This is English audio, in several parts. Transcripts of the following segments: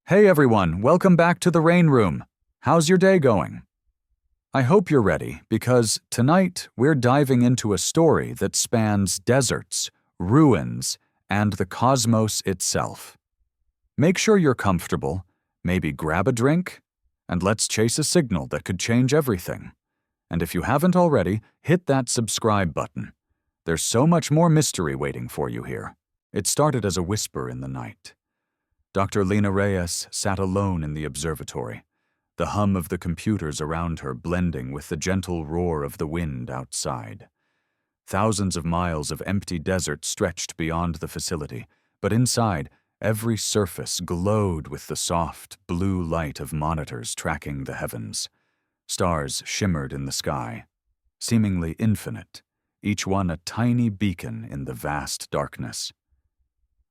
Hey everyone, welcome back to the Rain Room. How's your day going? I hope you're ready because tonight we're diving into a story that spans deserts, ruins, and the cosmos itself. Make sure you're comfortable, maybe grab a drink, and let's chase a signal that could change everything. And if you haven't already, hit that subscribe button. There's so much more mystery waiting for you here. It started as a whisper in the night. Dr. Lena Reyes sat alone in the observatory, the hum of the computers around her blending with the gentle roar of the wind outside. Thousands of miles of empty desert stretched beyond the facility, but inside, every surface glowed with the soft, blue light of monitors tracking the heavens. Stars shimmered in the sky, seemingly infinite, each one a tiny beacon in the vast darkness.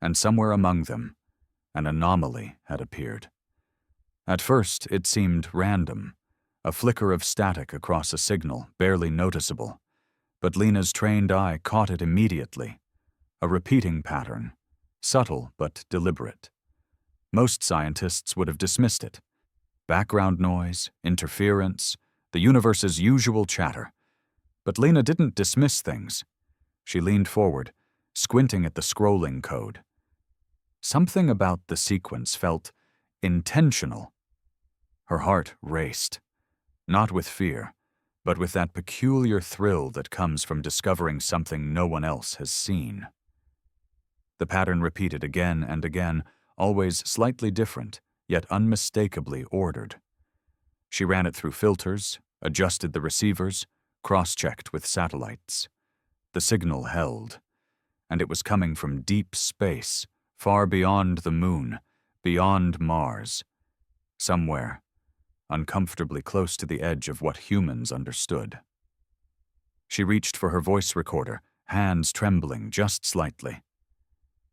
And somewhere among them, an anomaly had appeared. At first, it seemed random, a flicker of static across a signal, barely noticeable. But Lena's trained eye caught it immediately. A repeating pattern, subtle but deliberate. Most scientists would have dismissed it. Background noise, interference, the universe's usual chatter. But Lena didn't dismiss things. She leaned forward, squinting at the scrolling code. Something about the sequence felt intentional. Her heart raced, not with fear, but with that peculiar thrill that comes from discovering something no one else has seen. The pattern repeated again and again, always slightly different, yet unmistakably ordered. She ran it through filters, adjusted the receivers, cross-checked with satellites. The signal held, and it was coming from deep space, far beyond the moon, beyond Mars. Somewhere, uncomfortably close to the edge of what humans understood. She reached for her voice recorder, hands trembling just slightly.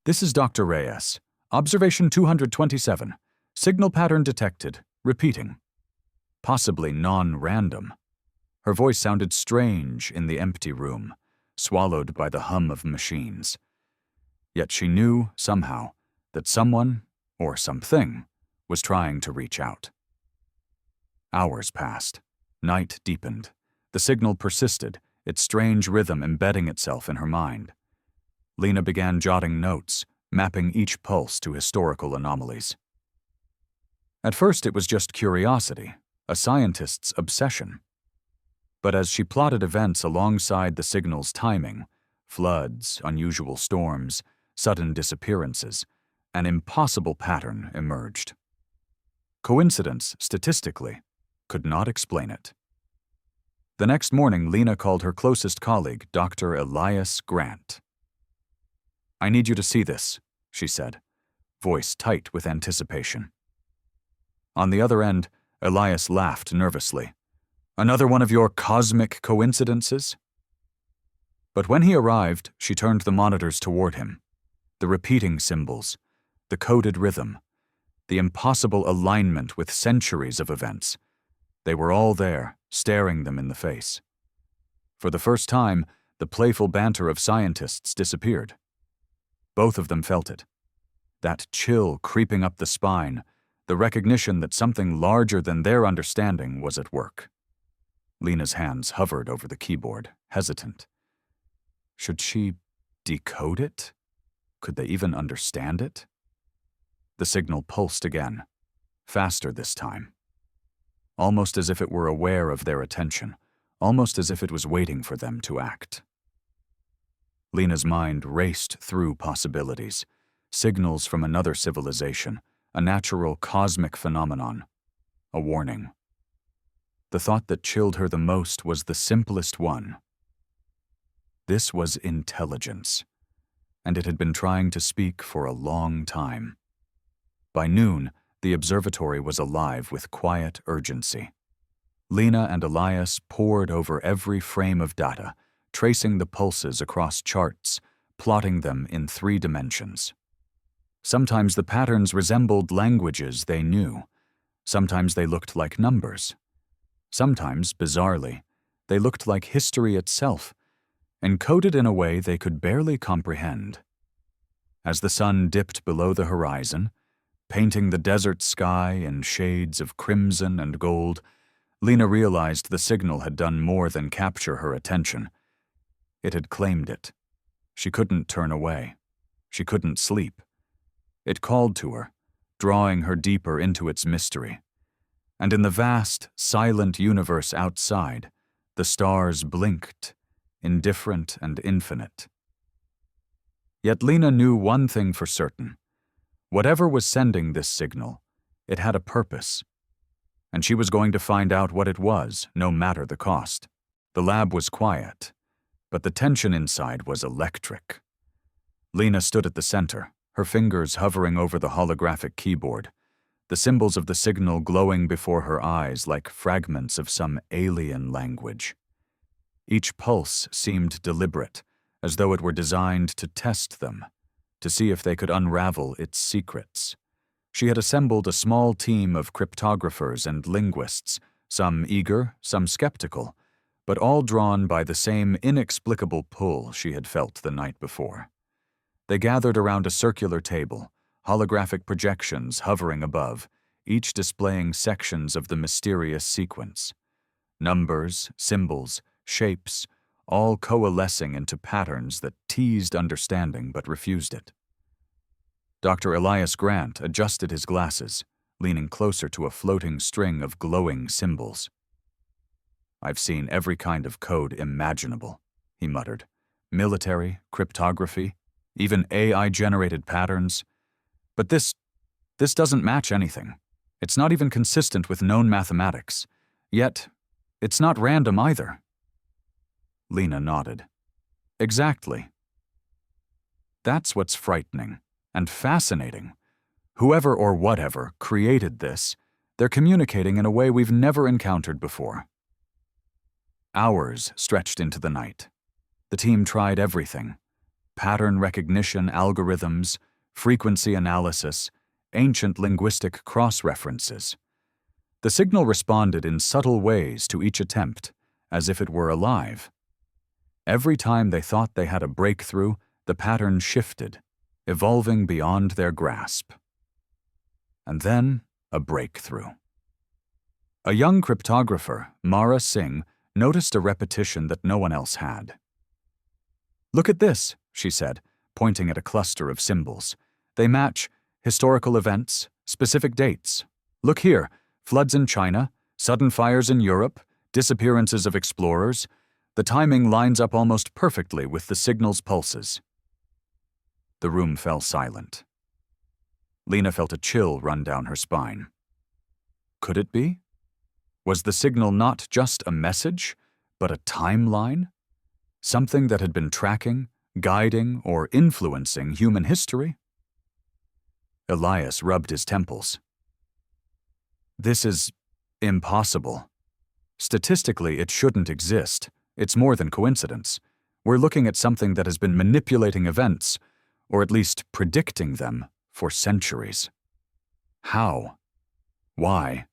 "This is Dr. Reyes. Observation 227. Signal pattern detected. Repeating. Possibly non-random." Her voice sounded strange in the empty room, swallowed by the hum of machines. Yet she knew, somehow, that someone, or something, was trying to reach out. Hours passed. Night deepened. The signal persisted, its strange rhythm embedding itself in her mind. Lena began jotting notes, mapping each pulse to historical anomalies. At first it was just curiosity, a scientist's obsession. But as she plotted events alongside the signal's timing, floods, unusual storms, sudden disappearances, an impossible pattern emerged. Coincidence, statistically, could not explain it. The next morning, Lena called her closest colleague, Dr. Elias Grant. "I need you to see this," she said, voice tight with anticipation. On the other end, Elias laughed nervously. "Another one of your cosmic coincidences?" But when he arrived, she turned the monitors toward him. The repeating symbols, the coded rhythm, the impossible alignment with centuries of events. They were all there, staring them in the face. For the first time, the playful banter of scientists disappeared. Both of them felt it. That chill creeping up the spine, the recognition that something larger than their understanding was at work. Lena's hands hovered over the keyboard, hesitant. Should she decode it? Could they even understand it? The signal pulsed again, faster this time. Almost as if it were aware of their attention, almost as if it was waiting for them to act. Lena's mind raced through possibilities, signals from another civilization, a natural cosmic phenomenon, a warning. The thought that chilled her the most was the simplest one. This was intelligence, and it had been trying to speak for a long time. By noon, the observatory was alive with quiet urgency. Lena and Elias pored over every frame of data, tracing the pulses across charts, plotting them in 3 dimensions. Sometimes the patterns resembled languages they knew. Sometimes they looked like numbers. Sometimes, bizarrely, they looked like history itself, encoded in a way they could barely comprehend. As the sun dipped below the horizon, painting the desert sky in shades of crimson and gold, Lena realized the signal had done more than capture her attention. It had claimed it. She couldn't turn away. She couldn't sleep. It called to her, drawing her deeper into its mystery. And in the vast, silent universe outside, the stars blinked, indifferent and infinite. Yet Lena knew one thing for certain. Whatever was sending this signal, it had a purpose. And she was going to find out what it was, no matter the cost. The lab was quiet, but the tension inside was electric. Lena stood at the center, her fingers hovering over the holographic keyboard, the symbols of the signal glowing before her eyes like fragments of some alien language. Each pulse seemed deliberate, as though it were designed to test them, to see if they could unravel its secrets. She had assembled a small team of cryptographers and linguists, some eager, some skeptical, but all drawn by the same inexplicable pull she had felt the night before. They gathered around a circular table, holographic projections hovering above, each displaying sections of the mysterious sequence. Numbers, symbols, shapes, all coalescing into patterns that teased understanding but refused it. Dr. Elias Grant adjusted his glasses, leaning closer to a floating string of glowing symbols. "I've seen every kind of code imaginable," he muttered. "Military, cryptography, even AI-generated patterns. But this doesn't match anything. It's not even consistent with known mathematics. Yet, it's not random either." Lena nodded. "Exactly. That's what's frightening and fascinating. Whoever or whatever created this, they're communicating in a way we've never encountered before." Hours stretched into the night. The team tried everything: pattern recognition algorithms, frequency analysis, ancient linguistic cross-references. The signal responded in subtle ways to each attempt, as if it were alive. Every time they thought they had a breakthrough, the pattern shifted, evolving beyond their grasp. And then, a breakthrough. A young cryptographer, Mara Singh, noticed a repetition that no one else had. "Look at this," she said, pointing at a cluster of symbols. "They match historical events, specific dates. Look here, floods in China, sudden fires in Europe, disappearances of explorers. The timing lines up almost perfectly with the signal's pulses." The room fell silent. Lena felt a chill run down her spine. Could it be? Was the signal not just a message, but a timeline? Something that had been tracking, guiding, or influencing human history? Elias rubbed his temples. "This is impossible. Statistically, it shouldn't exist. It's more than coincidence. We're looking at something that has been manipulating events, or at least predicting them, for centuries. How? Why?"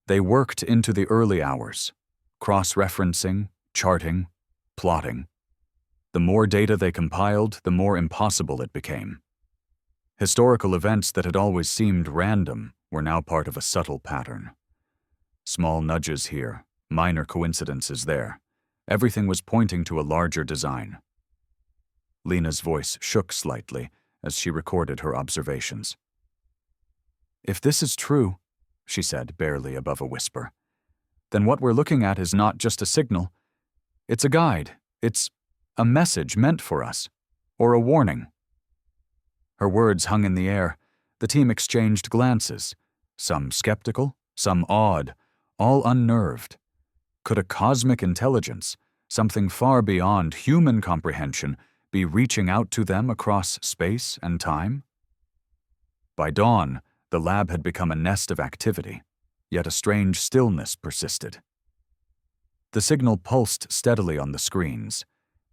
They worked into the early hours, cross-referencing, charting, plotting. The more data they compiled, the more impossible it became. Historical events that had always seemed random were now part of a subtle pattern. Small nudges here, minor coincidences there. Everything was pointing to a larger design. Lena's voice shook slightly as she recorded her observations. "If this is true," she said, barely above a whisper, "then what we're looking at is not just a signal. It's a guide. It's a message meant for us, or a warning." Her words hung in the air. The team exchanged glances, some skeptical, some awed, all unnerved. Could a cosmic intelligence, something far beyond human comprehension, be reaching out to them across space and time? By dawn, the lab had become a nest of activity, yet a strange stillness persisted. The signal pulsed steadily on the screens,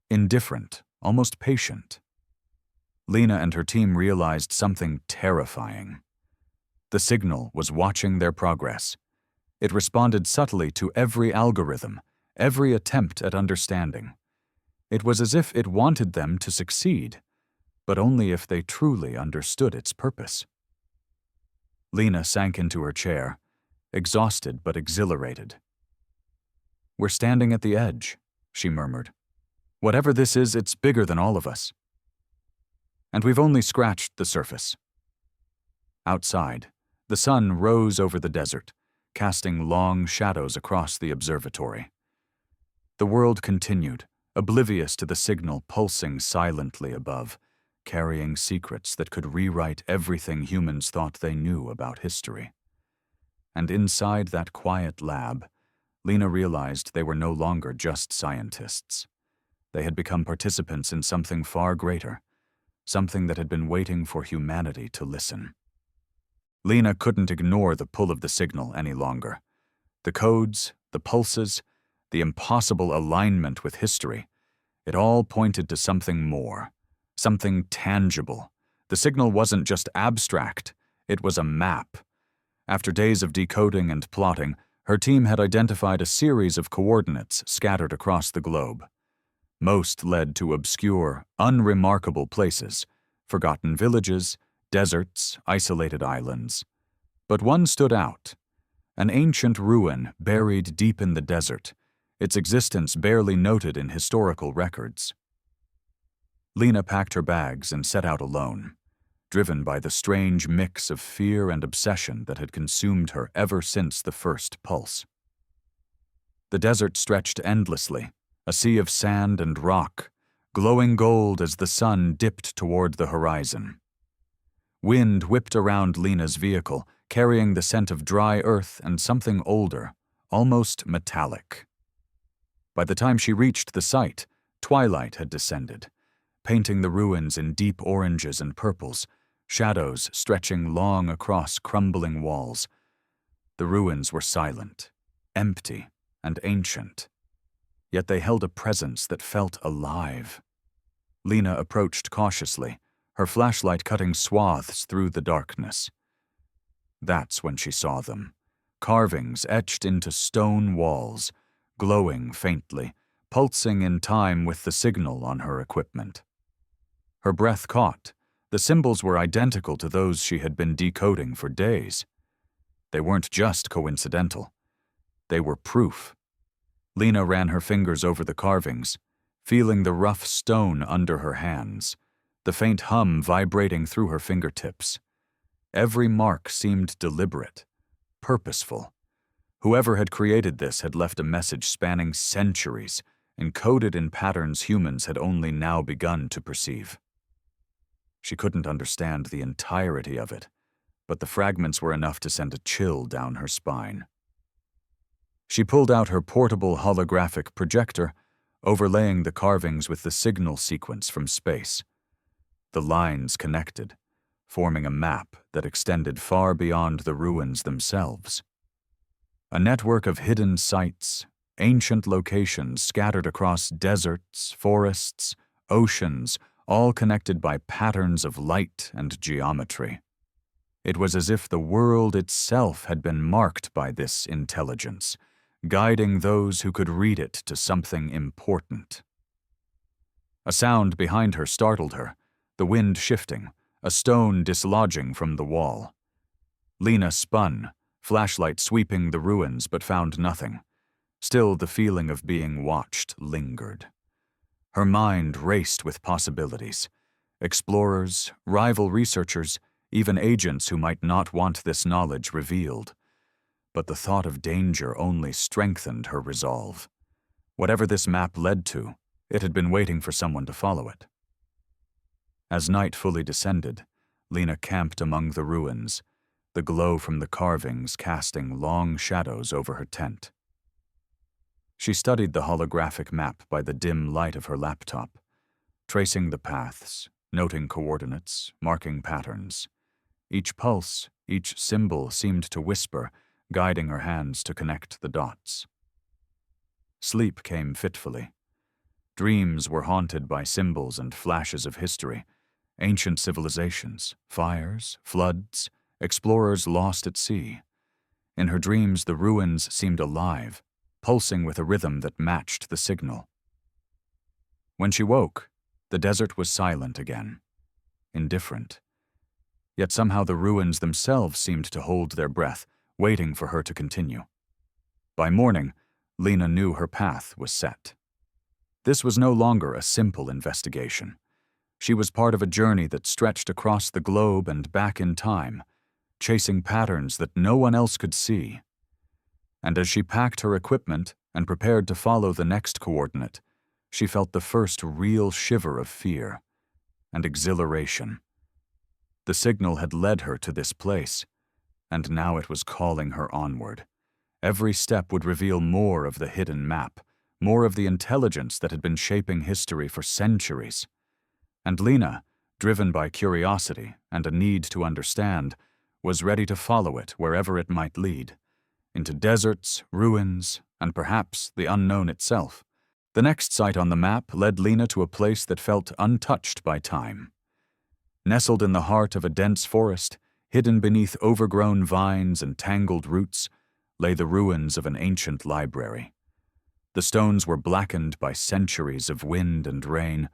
indifferent, almost patient. Lena and her team realized something terrifying. The signal was watching their progress. It responded subtly to every algorithm, every attempt at understanding. It was as if it wanted them to succeed, but only if they truly understood its purpose. Lena sank into her chair, exhausted but exhilarated. "We're standing at the edge," she murmured. "Whatever this is, it's bigger than all of us. And we've only scratched the surface." Outside, the sun rose over the desert, casting long shadows across the observatory. The world continued, oblivious to the signal pulsing silently above, carrying secrets that could rewrite everything humans thought they knew about history. And inside that quiet lab, Lena realized they were no longer just scientists. They had become participants in something far greater, something that had been waiting for humanity to listen. Lena couldn't ignore the pull of the signal any longer. The codes, the pulses, the impossible alignment with history, it all pointed to something more, something tangible. The signal wasn't just abstract, it was a map. After days of decoding and plotting, her team had identified a series of coordinates scattered across the globe. Most led to obscure, unremarkable places, forgotten villages, deserts, isolated islands. But one stood out, an ancient ruin buried deep in the desert, its existence barely noted in historical records. Lena packed her bags and set out alone, driven by the strange mix of fear and obsession that had consumed her ever since the first pulse. The desert stretched endlessly, a sea of sand and rock, glowing gold as the sun dipped toward the horizon. Wind whipped around Lena's vehicle, carrying the scent of dry earth and something older, almost metallic. By the time she reached the site, twilight had descended, painting the ruins in deep oranges and purples, shadows stretching long across crumbling walls. The ruins were silent, empty, and ancient. Yet they held a presence that felt alive. Lena approached cautiously, her flashlight cutting swaths through the darkness. That's when she saw them, carvings etched into stone walls, glowing faintly, pulsing in time with the signal on her equipment. Her breath caught. The symbols were identical to those she had been decoding for days. They weren't just coincidental. They were proof. Lena ran her fingers over the carvings, feeling the rough stone under her hands, the faint hum vibrating through her fingertips. Every mark seemed deliberate, purposeful. Whoever had created this had left a message spanning centuries, encoded in patterns humans had only now begun to perceive. She couldn't understand the entirety of it, but the fragments were enough to send a chill down her spine. She pulled out her portable holographic projector, overlaying the carvings with the signal sequence from space. The lines connected, forming a map that extended far beyond the ruins themselves. A network of hidden sites, ancient locations scattered across deserts, forests, oceans, all connected by patterns of light and geometry. It was as if the world itself had been marked by this intelligence, guiding those who could read it to something important. A sound behind her startled her, the wind shifting, a stone dislodging from the wall. Lena spun, flashlight sweeping the ruins, but found nothing. Still, the feeling of being watched lingered. Her mind raced with possibilities. Explorers, rival researchers, even agents who might not want this knowledge revealed. But the thought of danger only strengthened her resolve. Whatever this map led to, it had been waiting for someone to follow it. As night fully descended, Lena camped among the ruins, the glow from the carvings casting long shadows over her tent. She studied the holographic map by the dim light of her laptop, tracing the paths, noting coordinates, marking patterns. Each pulse, each symbol seemed to whisper, guiding her hands to connect the dots. Sleep came fitfully. Dreams were haunted by symbols and flashes of history, ancient civilizations, fires, floods, explorers lost at sea. In her dreams, the ruins seemed alive, pulsing with a rhythm that matched the signal. When she woke, the desert was silent again, indifferent. yet somehow the ruins themselves seemed to hold their breath, waiting for her to continue. By morning, Lena knew her path was set. This was no longer a simple investigation. She was part of a journey that stretched across the globe and back in time, chasing patterns that no one else could see. And as she packed her equipment and prepared to follow the next coordinate, she felt the first real shiver of fear and exhilaration. The signal had led her to this place, and now it was calling her onward. Every step would reveal more of the hidden map, more of the intelligence that had been shaping history for centuries. And Lena, driven by curiosity and a need to understand, was ready to follow it wherever it might lead, into deserts, ruins, and perhaps the unknown itself. The next site on the map led Lena to a place that felt untouched by time. Nestled in the heart of a dense forest, hidden beneath overgrown vines and tangled roots, lay the ruins of an ancient library. The stones were blackened by centuries of wind and rain,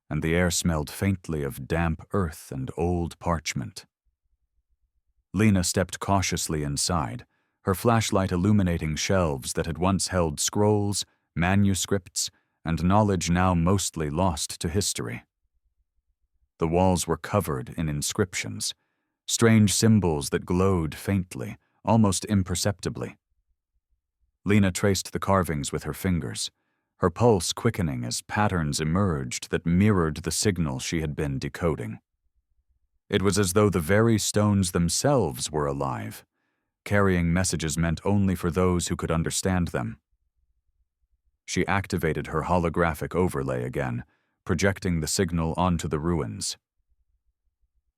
and the air smelled faintly of damp earth and old parchment. Lena stepped cautiously inside, her flashlight illuminating shelves that had once held scrolls, manuscripts, and knowledge now mostly lost to history. The walls were covered in inscriptions, strange symbols that glowed faintly, almost imperceptibly. Lena traced the carvings with her fingers, her pulse quickening as patterns emerged that mirrored the signal she had been decoding. It was as though the very stones themselves were alive, carrying messages meant only for those who could understand them. She activated her holographic overlay again, projecting the signal onto the ruins.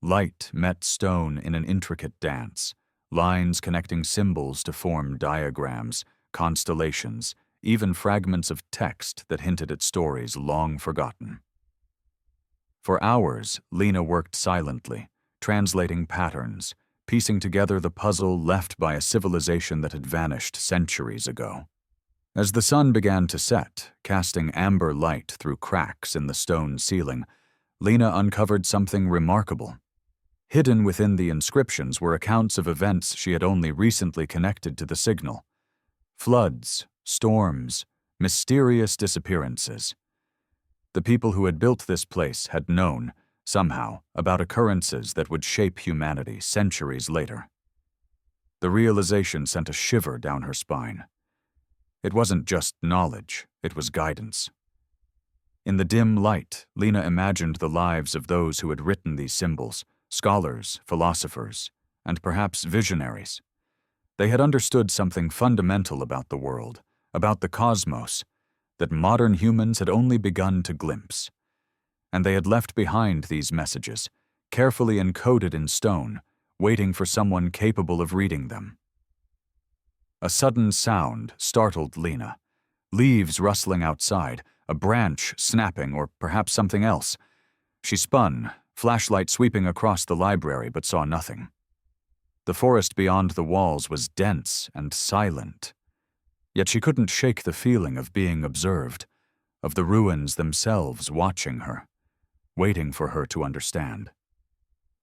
Light met stone in an intricate dance, lines connecting symbols to form diagrams, constellations, even fragments of text that hinted at stories long forgotten. For hours, Lena worked silently, translating patterns, piecing together the puzzle left by a civilization that had vanished centuries ago. As the sun began to set, casting amber light through cracks in the stone ceiling, Lena uncovered something remarkable. Hidden within the inscriptions were accounts of events she had only recently connected to the signal. Floods, storms, mysterious disappearances. The people who had built this place had known, somehow, about occurrences that would shape humanity centuries later. The realization sent a shiver down her spine. It wasn't just knowledge, it was guidance. In the dim light, Lena imagined the lives of those who had written these symbols, scholars, philosophers, and perhaps visionaries. They had understood something fundamental about the world, about the cosmos, that modern humans had only begun to glimpse. And they had left behind these messages, carefully encoded in stone, waiting for someone capable of reading them. A sudden sound startled Lena. Leaves rustling outside, a branch snapping, or perhaps something else. She spun, flashlight sweeping across the library, but saw nothing. The forest beyond the walls was dense and silent. Yet she couldn't shake the feeling of being observed, of the ruins themselves watching her, waiting for her to understand.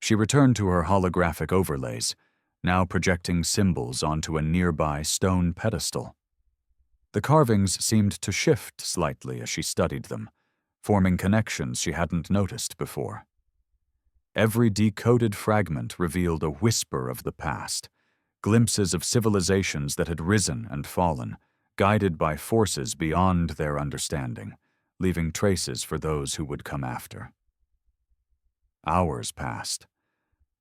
She returned to her holographic overlays, now projecting symbols onto a nearby stone pedestal. The carvings seemed to shift slightly as she studied them, forming connections she hadn't noticed before. Every decoded fragment revealed a whisper of the past, glimpses of civilizations that had risen and fallen, guided by forces beyond their understanding, leaving traces for those who would come after. Hours passed.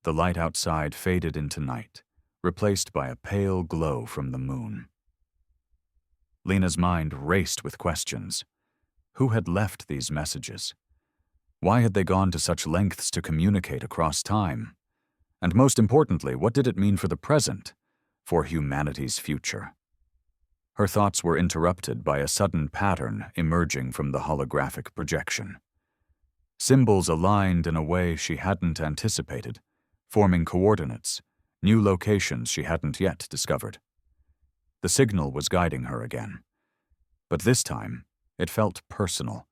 The light outside faded into night, replaced by a pale glow from the moon. Lena's mind raced with questions. Who had left these messages? Why had they gone to such lengths to communicate across time? And most importantly, what did it mean for the present, for humanity's future? Her thoughts were interrupted by a sudden pattern emerging from the holographic projection. Symbols aligned in a way she hadn't anticipated, forming coordinates, new locations she hadn't yet discovered. The signal was guiding her again. But this time, it felt personal,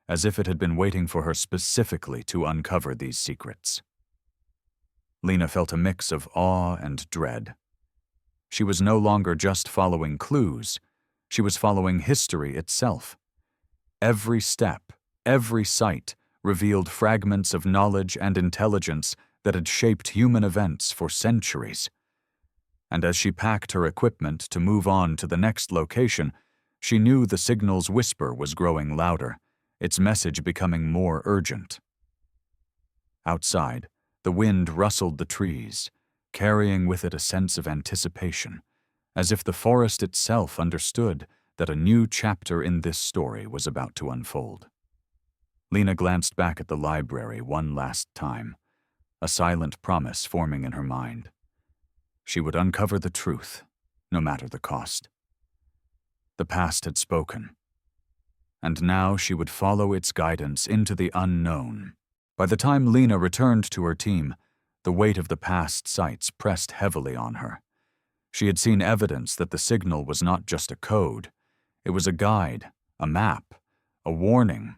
as if it had been waiting for her specifically to uncover these secrets. Lena felt a mix of awe and dread. She was no longer just following clues, she was following history itself. Every step, every sight, revealed fragments of knowledge and intelligence that had shaped human events for centuries. And as she packed her equipment to move on to the next location, she knew the signal's whisper was growing louder, its message becoming more urgent. Outside, the wind rustled the trees, carrying with it a sense of anticipation, as if the forest itself understood that a new chapter in this story was about to unfold. Lena glanced back at the library one last time, a silent promise forming in her mind. She would uncover the truth, no matter the cost. The past had spoken, and now she would follow its guidance into the unknown. By the time Lena returned to her team, the weight of the past sights pressed heavily on her. She had seen evidence that the signal was not just a code. It was a guide, a map, a warning.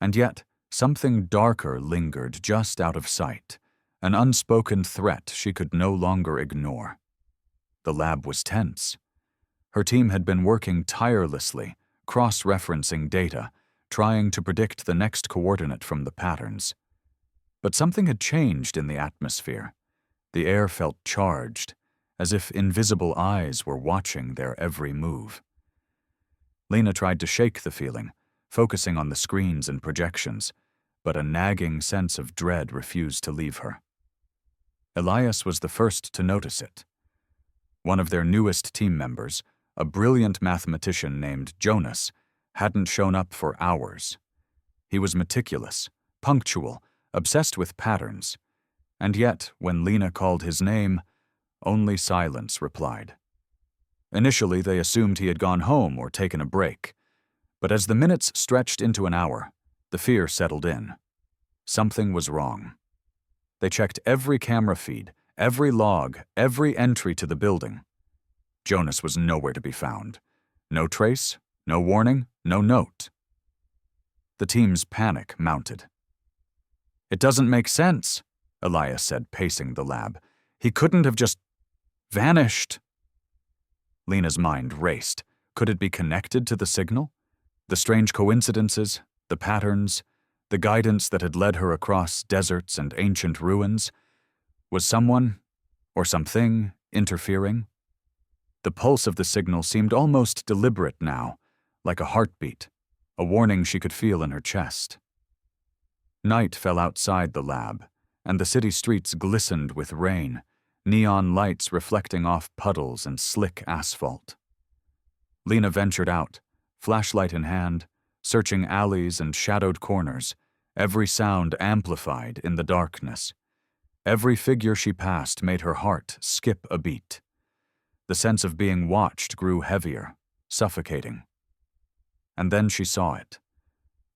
And yet, something darker lingered just out of sight, an unspoken threat she could no longer ignore. The lab was tense. Her team had been working tirelessly, cross-referencing data, trying to predict the next coordinate from the patterns. But something had changed in the atmosphere. The air felt charged, as if invisible eyes were watching their every move. Lena tried to shake the feeling, focusing on the screens and projections, but a nagging sense of dread refused to leave her. Elias was the first to notice it. One of their newest team members, a brilliant mathematician named Jonas, hadn't shown up for hours. He was meticulous, punctual, obsessed with patterns, and yet, when Lena called his name, only silence replied. Initially, they assumed he had gone home or taken a break, but as the minutes stretched into an hour, the fear settled in. Something was wrong. They checked every camera feed, every log, every entry to the building. Jonas was nowhere to be found. No trace, no warning, no note. The team's panic mounted. "It doesn't make sense," Elias said, pacing the lab. "He couldn't have just vanished." Lena's mind raced. Could it be connected to the signal? The strange coincidences, the patterns, the guidance that had led her across deserts and ancient ruins? Was someone, or something, interfering? The pulse of the signal seemed almost deliberate now, like a heartbeat, a warning she could feel in her chest. Night fell outside the lab, and the city streets glistened with rain, neon lights reflecting off puddles and slick asphalt. Lena ventured out, flashlight in hand, searching alleys and shadowed corners, every sound amplified in the darkness. Every figure she passed made her heart skip a beat. The sense of being watched grew heavier, suffocating. And then she saw it.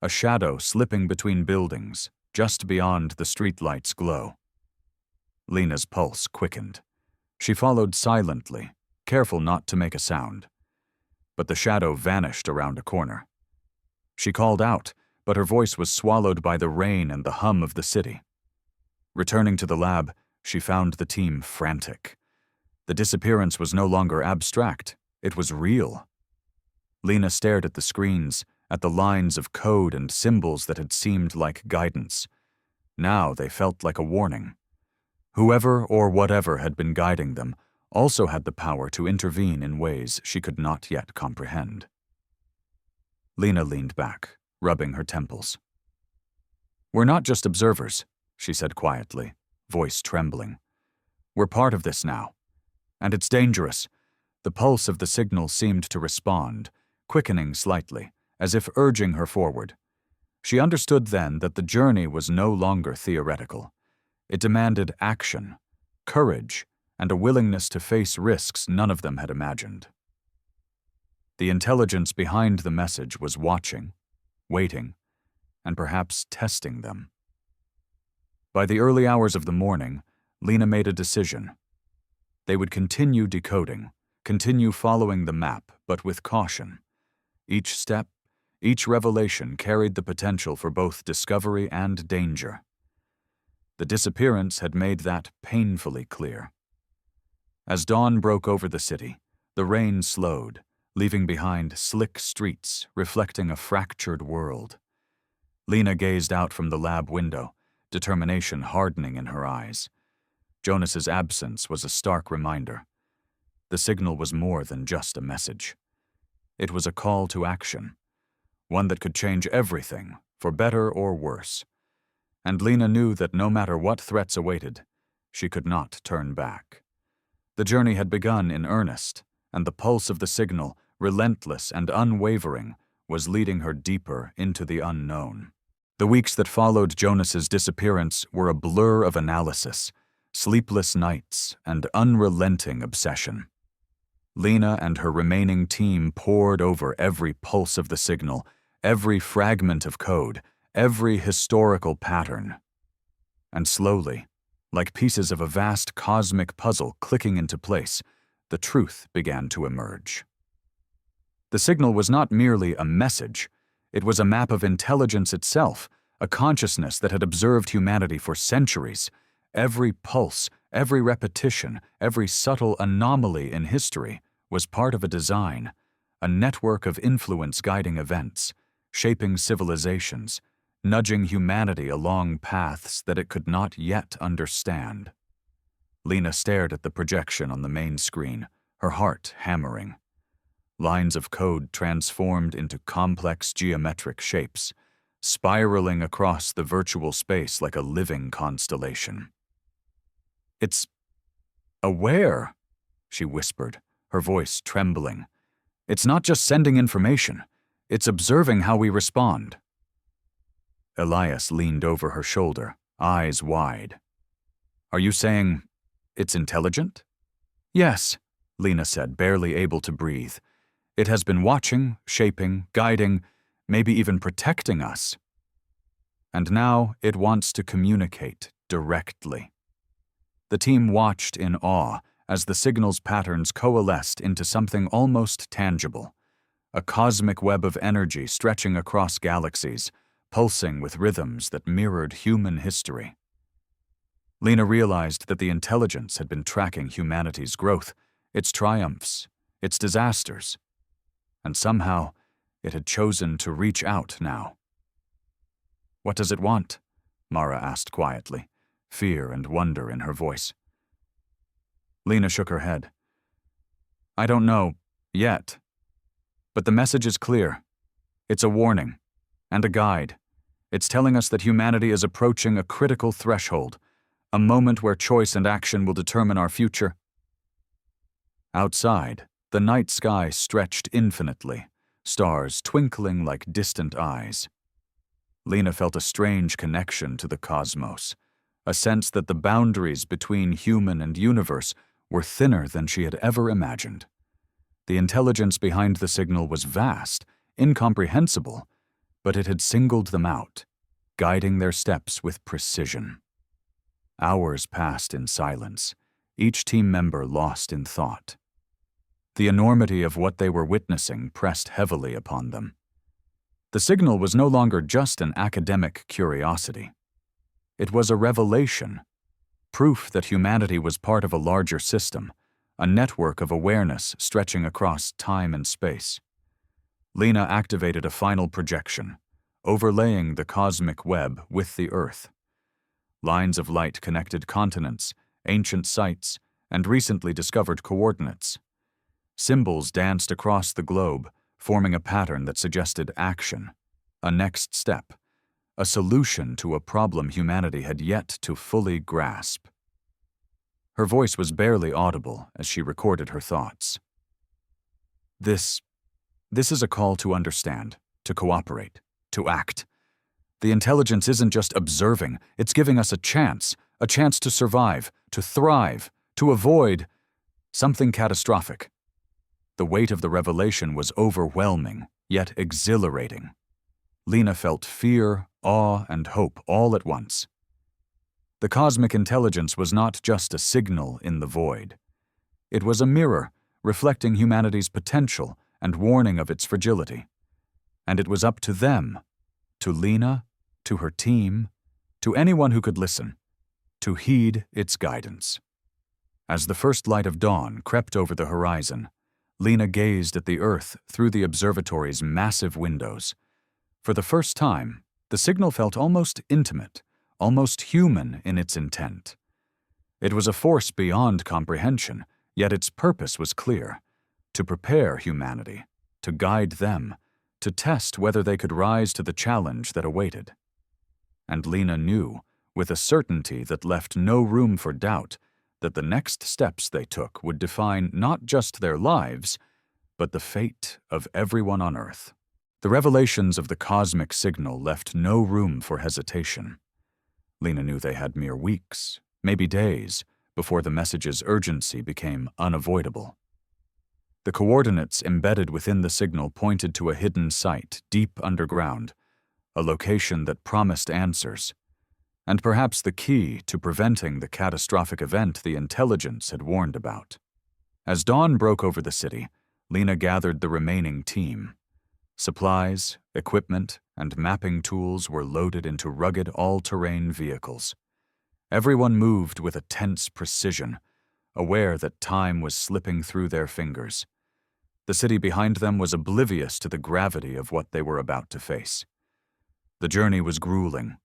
A shadow slipping between buildings, just beyond the streetlight's glow. Lena's pulse quickened. She followed silently, careful not to make a sound. But the shadow vanished around a corner. She called out, but her voice was swallowed by the rain and the hum of the city. Returning to the lab, she found the team frantic. The disappearance was no longer abstract, it was real. Lena stared at the screens, at the lines of code and symbols that had seemed like guidance. Now they felt like a warning. Whoever or whatever had been guiding them also had the power to intervene in ways she could not yet comprehend. Lena leaned back, rubbing her temples. "We're not just observers," she said quietly, voice trembling. "We're part of this now. And it's dangerous." The pulse of the signal seemed to respond, quickening slightly, as if urging her forward. She understood then that the journey was no longer theoretical. It demanded action, courage, and a willingness to face risks none of them had imagined. The intelligence behind the message was watching, waiting, and perhaps testing them. By the early hours of the morning, Lena made a decision. They would continue decoding, continue following the map, but with caution. Each step, each revelation carried the potential for both discovery and danger. The disappearance had made that painfully clear. As dawn broke over the city, the rain slowed, leaving behind slick streets reflecting a fractured world. Lena gazed out from the lab window, determination hardening in her eyes. Jonas's absence was a stark reminder. The signal was more than just a message. It was a call to action, one that could change everything, for better or worse. And Lena knew that no matter what threats awaited, she could not turn back. The journey had begun in earnest, and the pulse of the signal, relentless and unwavering, was leading her deeper into the unknown. The weeks that followed Jonas's disappearance were a blur of analysis, sleepless nights, and unrelenting obsession. Lena and her remaining team pored over every pulse of the signal, every fragment of code, every historical pattern. And slowly, like pieces of a vast cosmic puzzle clicking into place, the truth began to emerge. The signal was not merely a message, it was a map of intelligence itself, a consciousness that had observed humanity for centuries. Every pulse, every repetition, every subtle anomaly in history was part of a design, a network of influence guiding events, shaping civilizations, nudging humanity along paths that it could not yet understand. Lena stared at the projection on the main screen, her heart hammering. Lines of code transformed into complex geometric shapes, spiraling across the virtual space like a living constellation. "It's aware," she whispered, her voice trembling. "It's not just sending information, it's observing how we respond." Elias leaned over her shoulder, eyes wide. "Are you saying it's intelligent?" "Yes," Lena said, barely able to breathe. "It has been watching, shaping, guiding, maybe even protecting us. And now it wants to communicate directly." The team watched in awe as the signal's patterns coalesced into something almost tangible, a cosmic web of energy stretching across galaxies, pulsing with rhythms that mirrored human history. Lena realized that the intelligence had been tracking humanity's growth, its triumphs, its disasters, and somehow it had chosen to reach out now. "What does it want?" Mara asked quietly, fear and wonder in her voice. Lena shook her head. "I don't know, yet. But the message is clear. It's a warning, and a guide. It's telling us that humanity is approaching a critical threshold, a moment where choice and action will determine our future." Outside, the night sky stretched infinitely, stars twinkling like distant eyes. Lena felt a strange connection to the cosmos, a sense that the boundaries between human and universe were thinner than she had ever imagined. The intelligence behind the signal was vast, incomprehensible, but it had singled them out, guiding their steps with precision. Hours passed in silence, each team member lost in thought. The enormity of what they were witnessing pressed heavily upon them. The signal was no longer just an academic curiosity. It was a revelation, proof that humanity was part of a larger system, a network of awareness stretching across time and space. Lena activated a final projection, overlaying the cosmic web with the Earth. Lines of light connected continents, ancient sites, and recently discovered coordinates. Symbols danced across the globe, forming a pattern that suggested action, a next step, a solution to a problem humanity had yet to fully grasp. Her voice was barely audible as she recorded her thoughts. This is a call to understand, to cooperate, to act. The intelligence isn't just observing, it's giving us a chance to survive, to thrive, to avoid something catastrophic. The weight of the revelation was overwhelming, yet exhilarating. Lena felt fear, awe, and hope all at once. The cosmic intelligence was not just a signal in the void. It was a mirror, reflecting humanity's potential and warning of its fragility. And it was up to them, to Lena, to her team, to anyone who could listen, to heed its guidance. As the first light of dawn crept over the horizon, Lena gazed at the Earth through the observatory's massive windows. For the first time, the signal felt almost intimate, almost human in its intent. It was a force beyond comprehension, yet its purpose was clear: to prepare humanity, to guide them, to test whether they could rise to the challenge that awaited. And Lena knew, with a certainty that left no room for doubt, that the next steps they took would define not just their lives, but the fate of everyone on Earth. The revelations of the cosmic signal left no room for hesitation. Lena knew they had mere weeks, maybe days, before the message's urgency became unavoidable. The coordinates embedded within the signal pointed to a hidden site deep underground, a location that promised answers, and perhaps the key to preventing the catastrophic event the intelligence had warned about. As dawn broke over the city, Lena gathered the remaining team. Supplies, equipment, and mapping tools were loaded into rugged all-terrain vehicles. Everyone moved with a tense precision, aware that time was slipping through their fingers. The city behind them was oblivious to the gravity of what they were about to face. The journey was grueling.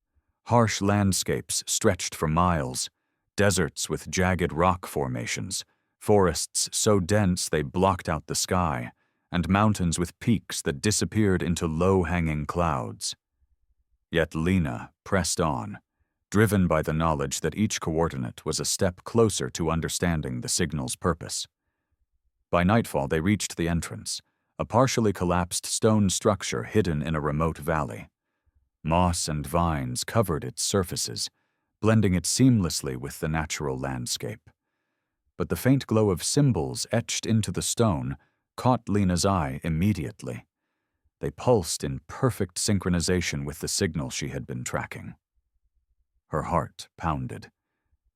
Harsh landscapes stretched for miles, deserts with jagged rock formations, forests so dense they blocked out the sky, and mountains with peaks that disappeared into low-hanging clouds. Yet Lena pressed on, driven by the knowledge that each coordinate was a step closer to understanding the signal's purpose. By nightfall, they reached the entrance, a partially collapsed stone structure hidden in a remote valley. Moss and vines covered its surfaces, blending it seamlessly with the natural landscape. But the faint glow of symbols etched into the stone caught Lena's eye immediately. They pulsed in perfect synchronization with the signal she had been tracking. Her heart pounded.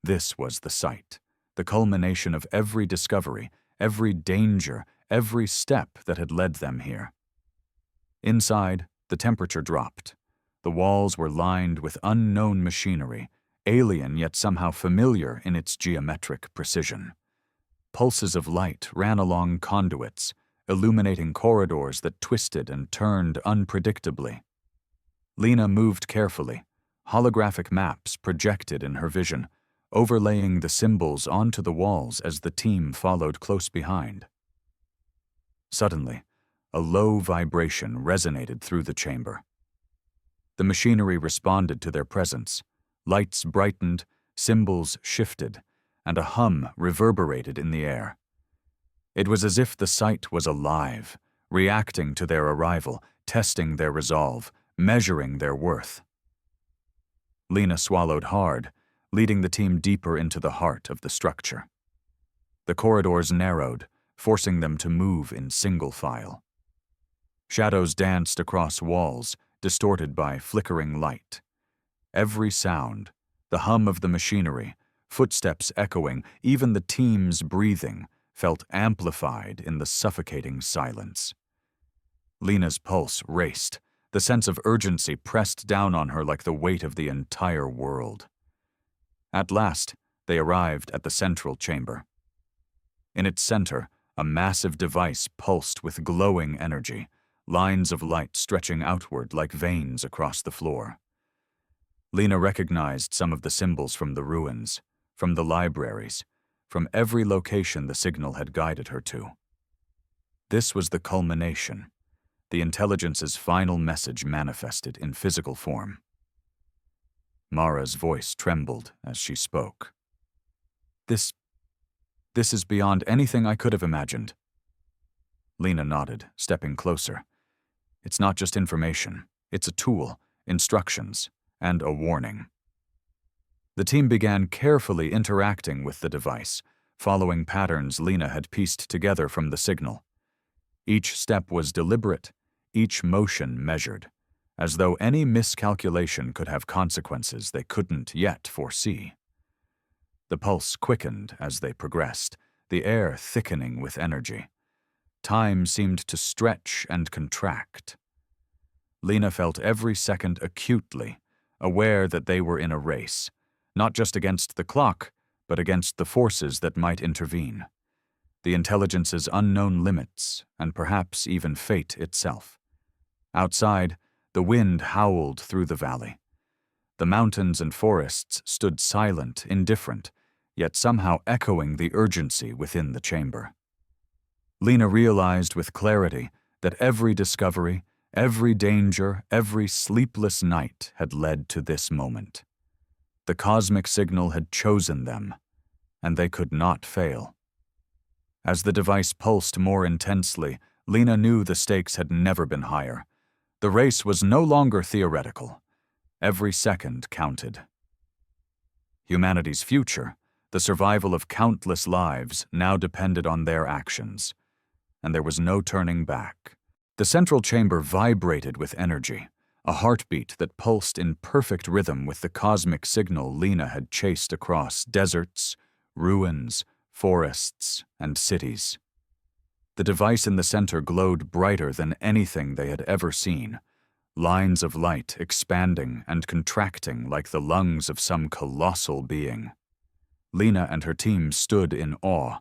This was the site, the culmination of every discovery, every danger, every step that had led them here. Inside, the temperature dropped. The walls were lined with unknown machinery, alien yet somehow familiar in its geometric precision. Pulses of light ran along conduits, illuminating corridors that twisted and turned unpredictably. Lena moved carefully, holographic maps projected in her vision, overlaying the symbols onto the walls as the team followed close behind. Suddenly, a low vibration resonated through the chamber. The machinery responded to their presence. Lights brightened, symbols shifted, and a hum reverberated in the air. It was as if the site was alive, reacting to their arrival, testing their resolve, measuring their worth. Lena swallowed hard, leading the team deeper into the heart of the structure. The corridors narrowed, forcing them to move in single file. Shadows danced across walls, distorted by flickering light. Every sound, the hum of the machinery, footsteps echoing, even the team's breathing, felt amplified in the suffocating silence. Lena's pulse raced. The sense of urgency pressed down on her like the weight of the entire world. At last, they arrived at the central chamber. In its center, a massive device pulsed with glowing energy, lines of light stretching outward like veins across the floor. Lena recognized some of the symbols from the ruins, from the libraries, from every location the signal had guided her to. This was the culmination, the intelligence's final message manifested in physical form. Mara's voice trembled as she spoke. This is beyond anything I could have imagined." Lena nodded, stepping closer. "It's not just information. It's a tool, instructions, and a warning." The team began carefully interacting with the device, following patterns Lena had pieced together from the signal. Each step was deliberate, each motion measured, as though any miscalculation could have consequences they couldn't yet foresee. The pulse quickened as they progressed, the air thickening with energy. Time seemed to stretch and contract. Lena felt every second acutely, aware that they were in a race not just against the clock, but against the forces that might intervene. The intelligence's unknown limits, and perhaps even fate itself. Outside, the wind howled through the valley. The mountains and forests stood silent, indifferent, yet somehow echoing the urgency within the chamber. Lena realized with clarity that every discovery, every danger, every sleepless night had led to this moment. The cosmic signal had chosen them, and they could not fail. As the device pulsed more intensely, Lena knew the stakes had never been higher. The race was no longer theoretical. Every second counted. Humanity's future, the survival of countless lives, now depended on their actions, and there was no turning back. The central chamber vibrated with energy, a heartbeat that pulsed in perfect rhythm with the cosmic signal Lena had chased across deserts, ruins, forests, and cities. The device in the center glowed brighter than anything they had ever seen, lines of light expanding and contracting like the lungs of some colossal being. Lena and her team stood in awe,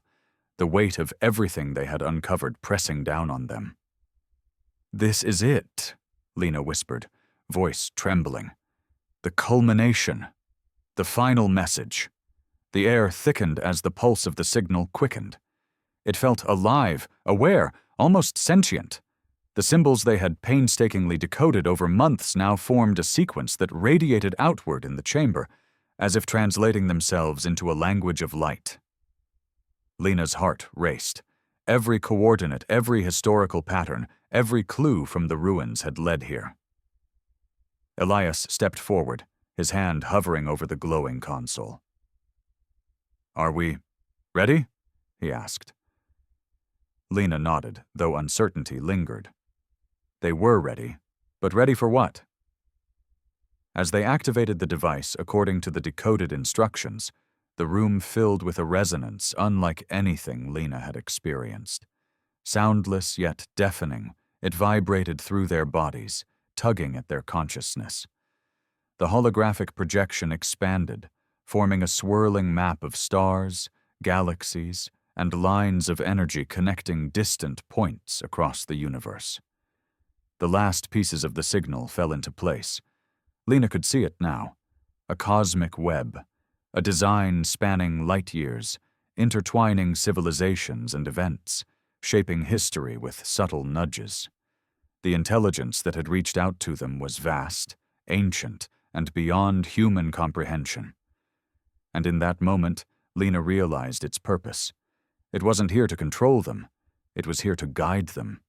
the weight of everything they had uncovered pressing down on them. "This is it," Lena whispered, voice trembling. "The culmination. The final message." The air thickened as the pulse of the signal quickened. It felt alive, aware, almost sentient. The symbols they had painstakingly decoded over months now formed a sequence that radiated outward in the chamber, as if translating themselves into a language of light. Lena's heart raced. Every coordinate, every historical pattern, every clue from the ruins had led here. Elias stepped forward, his hand hovering over the glowing console. "Are we ready?" he asked. Lena nodded, though uncertainty lingered. They were ready, but ready for what? As they activated the device according to the decoded instructions, the room filled with a resonance unlike anything Lena had experienced. Soundless yet deafening, it vibrated through their bodies, tugging at their consciousness. The holographic projection expanded, forming a swirling map of stars, galaxies, and lines of energy connecting distant points across the universe. The last pieces of the signal fell into place. Lena could see it now, a cosmic web, a design spanning light years, intertwining civilizations and events, shaping history with subtle nudges. The intelligence that had reached out to them was vast, ancient, and beyond human comprehension. And in that moment, Lena realized its purpose. It wasn't here to control them. It was here to guide them.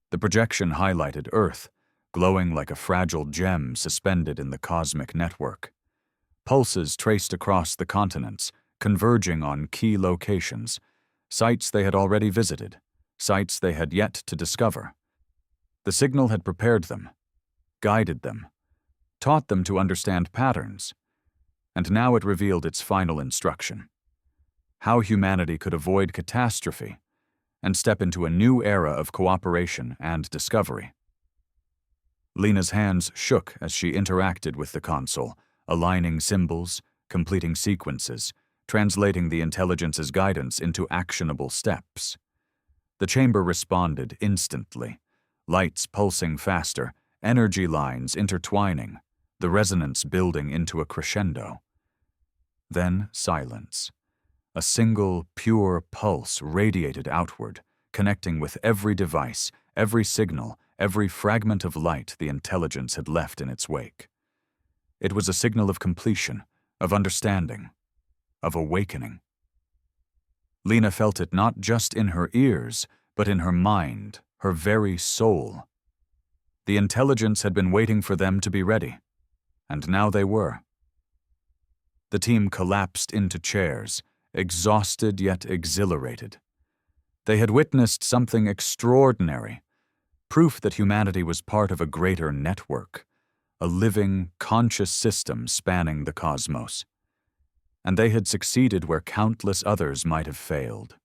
The projection highlighted Earth, glowing like a fragile gem suspended in the cosmic network. Pulses traced across the continents, converging on key locations, sites they had already visited, sites they had yet to discover. The signal had prepared them, guided them, taught them to understand patterns, and now it revealed its final instruction: how humanity could avoid catastrophe and step into a new era of cooperation and discovery. Lena's hands shook as she interacted with the console, aligning symbols, completing sequences, translating the intelligence's guidance into actionable steps. The chamber responded instantly, lights pulsing faster, energy lines intertwining, the resonance building into a crescendo. Then silence. A single, pure pulse radiated outward, connecting with every device, every signal, every fragment of light the intelligence had left in its wake. It was a signal of completion, of understanding, of awakening. Lena felt it not just in her ears, but in her mind, her very soul. The intelligence had been waiting for them to be ready, and now they were. The team collapsed into chairs, exhausted yet exhilarated. They had witnessed something extraordinary, proof that humanity was part of a greater network, a living, conscious system spanning the cosmos. And they had succeeded where countless others might have failed.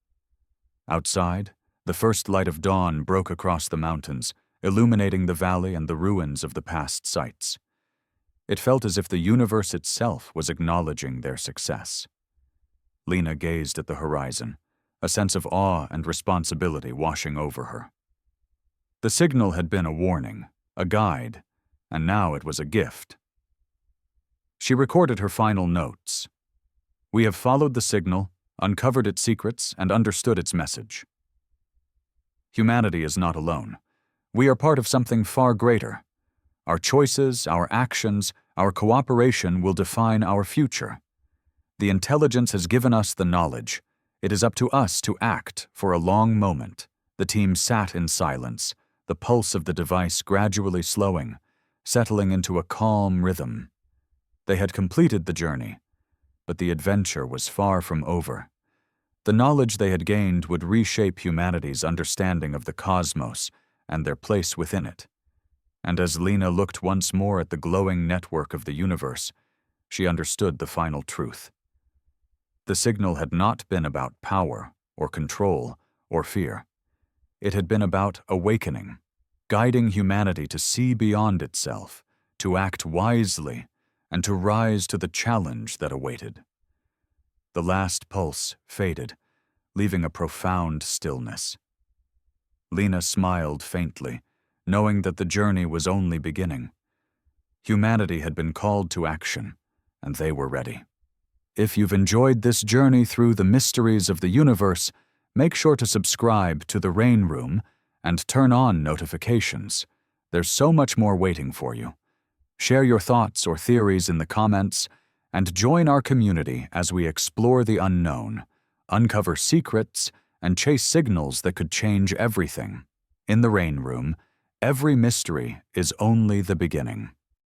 Outside, the first light of dawn broke across the mountains, illuminating the valley and the ruins of the past sites. It felt as if the universe itself was acknowledging their success. Lena gazed at the horizon, a sense of awe and responsibility washing over her. The signal had been a warning, a guide, and now it was a gift. She recorded her final notes. We have followed the signal, uncovered its secrets, and understood its message. Humanity is not alone. We are part of something far greater. Our choices, our actions, our cooperation will define our future. The intelligence has given us the knowledge. It is up to us to act. For a long moment, the team sat in silence, the pulse of the device gradually slowing, settling into a calm rhythm. They had completed the journey, but the adventure was far from over. The knowledge they had gained would reshape humanity's understanding of the cosmos and their place within it. And as Lena looked once more at the glowing network of the universe, she understood the final truth. The signal had not been about power or control or fear. It had been about awakening, guiding humanity to see beyond itself, to act wisely, and to rise to the challenge that awaited. The last pulse faded, leaving a profound stillness. Lena smiled faintly, knowing that the journey was only beginning. Humanity had been called to action, and they were ready. If you've enjoyed this journey through the mysteries of the universe, make sure to subscribe to The Rain Room and turn on notifications. There's so much more waiting for you. Share your thoughts or theories in the comments, and join our community as we explore the unknown, uncover secrets, and chase signals that could change everything. In The Rain Room, every mystery is only the beginning.